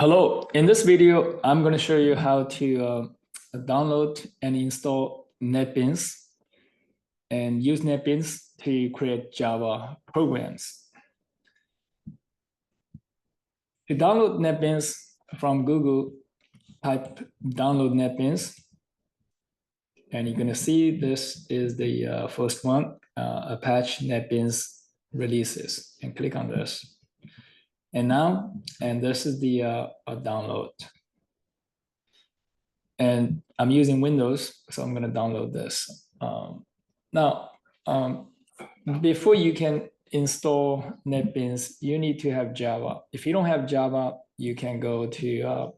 Hello, in this video, I'm going to show you how to download and install NetBeans and use NetBeans to create Java programs. To download NetBeans from Google, type download NetBeans, and you're going to see this is the first one, Apache NetBeans releases, and click on this. And this is the download. And I'm using Windows, so I'm going to download this. Before you can install NetBeans, you need to have Java. If you don't have Java, you can go to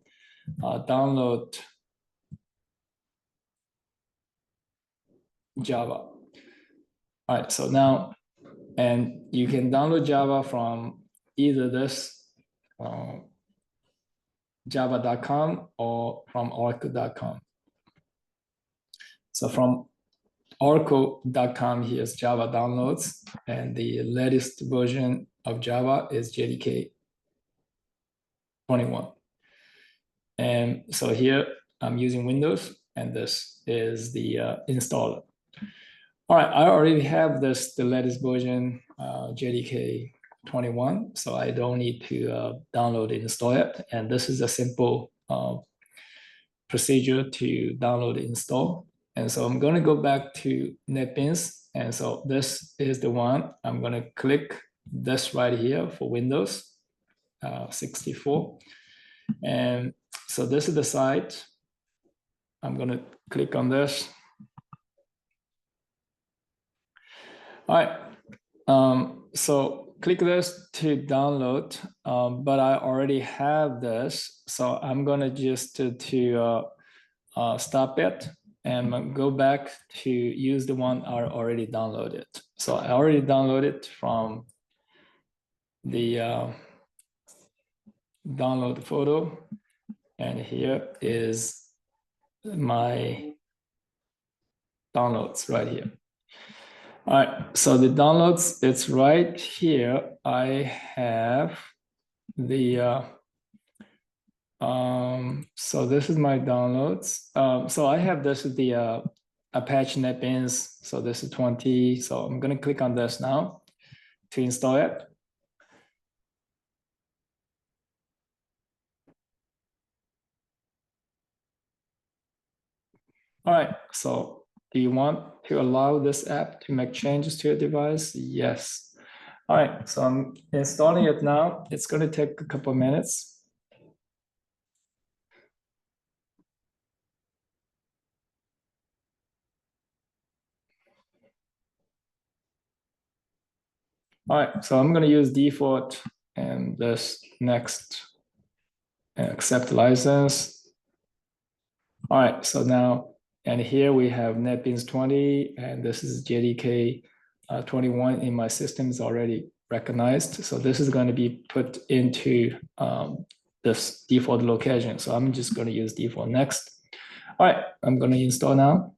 download Java. All right, so now, and you can download Java from either this java.com or from oracle.com. So from oracle.com, here's Java downloads, and the latest version of Java is JDK 21. And so here I'm using Windows, and this is the installer. All right, I already have the latest version, JDK 21, so I don't need to download and install it. And this is a simple procedure to download and install. And so I'm going to go back to NetBeans. And so this is the one. I'm going to click this right here for Windows 64. And so this is the site. I'm going to click on this. All right. So click this to download, but I already have this. So I'm going to just stop it and go back to use the one I already downloaded. So I already downloaded from the download photo, and here is my downloads right here. All right, so the downloads, it's right here. I have the so this is my downloads. So I have this is the Apache NetBeans. So this is 20. So I'm going to click on this now to install it. All right. So do you want to allow this app to make changes to your device? Yes. All right. So I'm installing it now. It's going to take a couple of minutes. All right, so I'm going to use default and this next accept license. All right, so now, and here we have NetBeans 20, and this is JDK 21 in my system is already recognized. So this is going to be put into this default location. So I'm just going to use default next. All right, I'm going to install now.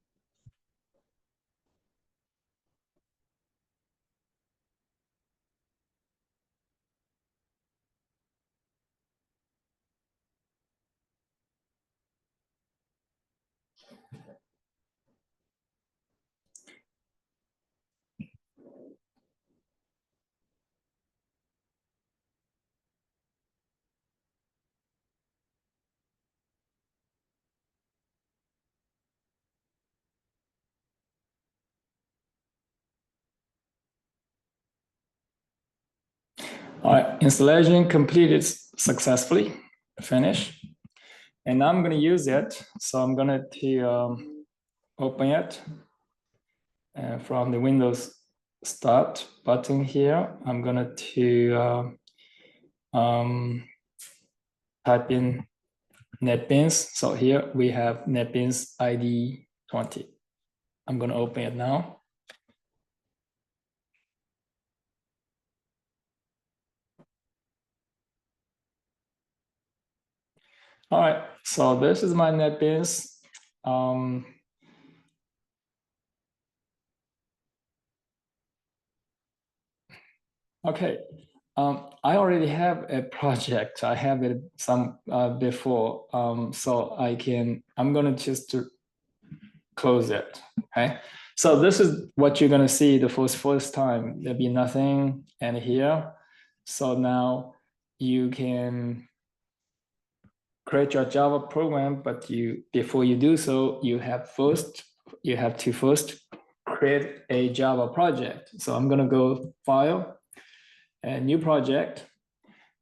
All right, installation completed successfully, finish. And now I'm going to use it. So I'm going to open it. And from the Windows Start button here, I'm going to type in NetBeans. So here we have NetBeans ID 20. I'm going to open it now. All right, so this is my NetBeans. Okay, I already have a project. I have it some before, so I'm gonna just to close it. Okay. So this is what you're gonna see the first time. There'll be nothing and here. So now you can create your Java program, but before you do so, you have to first create a Java project. So I'm gonna go File and New Project,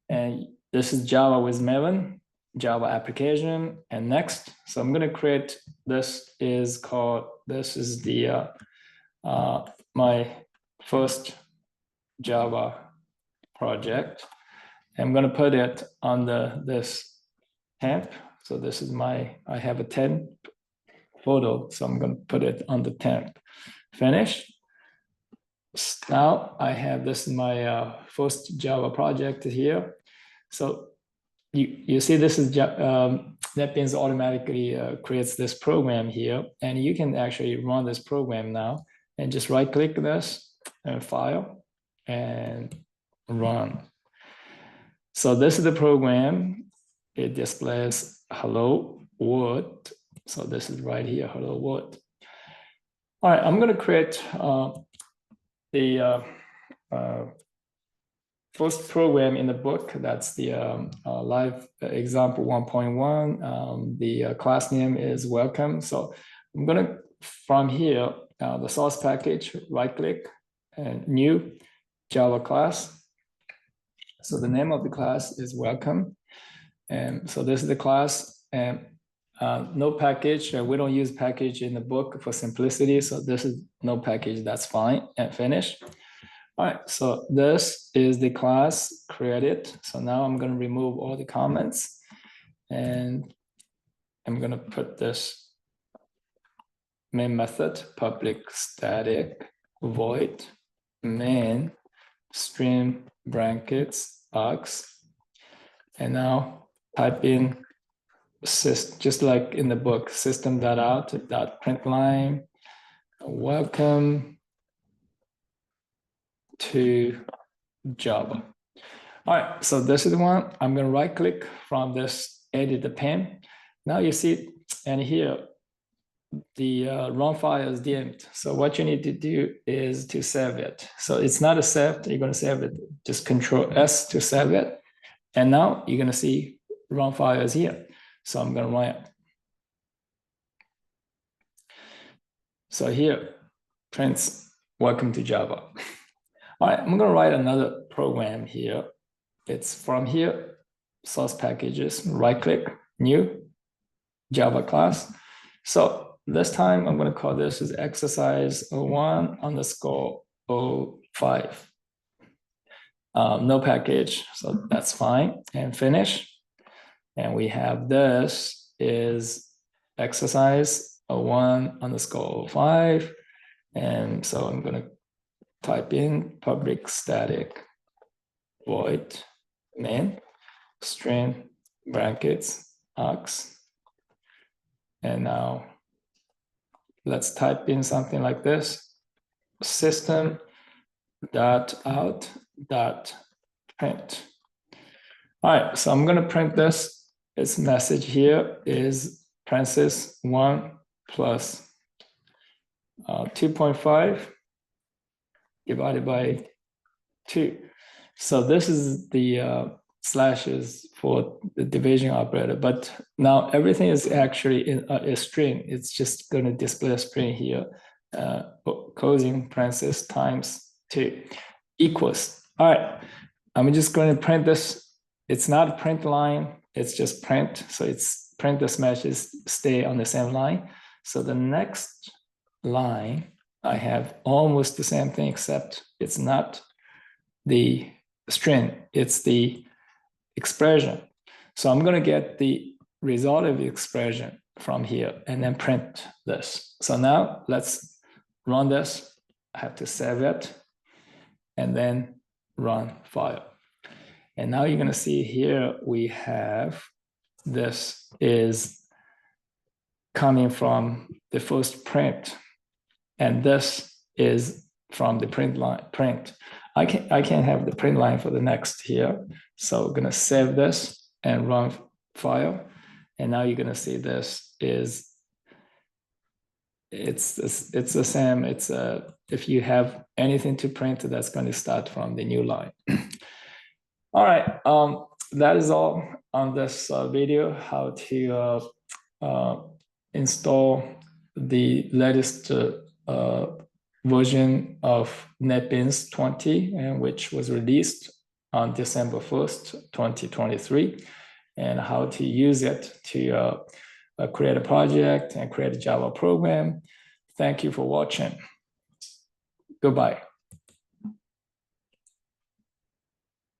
and this is Java with Maven, Java application, and next. So I'm gonna create, this is the my first Java project. I'm gonna put it on this temp. So this is I have a temp photo, so I'm gonna put it on the temp. Finish. Now I have this my first Java project here. So you see this is NetBeans automatically creates this program here, and you can actually run this program now and just right click this and File and run. So this is the program. It displays hello world. So this is right here, hello world. All right, I'm going to create the first program in the book. That's the live example 1.1. The class name is welcome. So I'm going to, from here, the source package, right click and new Java class. So the name of the class is welcome. And so this is the class, and no package. We don't use package in the book for simplicity. So this is no package, that's fine, and finish. All right, so this is the class created. So now I'm going to remove all the comments, and I'm going to put this main method, public static void main string brackets args, and now type in just like in the book, system.out.println welcome to Java. All right, so this is the one. I'm going to right click from this edit the pane. Now you see, and here the run file is dimmed. So what you need to do is to save it. So it's not a saved, you're going to save it. Just Control S to save it. And now you're going to see run file is here. So I'm going to run it. So here, prints welcome to Java. All right, I'm going to write another program here. It's from here, source packages, right click, new Java class. So this time I'm going to call this as exercise 01_05. No package, so that's fine, and finish. And we have this is exercise 01_05. And so I'm going to type in public static void main string brackets args. And now let's type in something like this: system.out.print. All right, so I'm going to print this. Its message here is parenthesis 1 plus 2.5 divided by 2. So this is the slashes for the division operator, but now everything is actually in a string. It's just going to display a string here, closing parenthesis times 2 equals. All right, I'm just going to print this. It's not a print line, it's just print. So it's print this messages stay on the same line. So the next line, I have almost the same thing, except it's not the string, it's the expression. So I'm going to get the result of the expression from here and then print this. So now let's run this. I have to save it and then run file. And now you're going to see here we have this is coming from the first print, and this is from the print line print. I can't have the print line for the next here. So we're gonna save this and run file. And now you're gonna see this is, it's the same. It's if you have anything to print, that's going to start from the new line. All right, that is all on this video, how to install the latest version of NetBeans 20, and which was released on December 1st, 2023, and how to use it to create a project and create a Java program. Thank you for watching. Goodbye.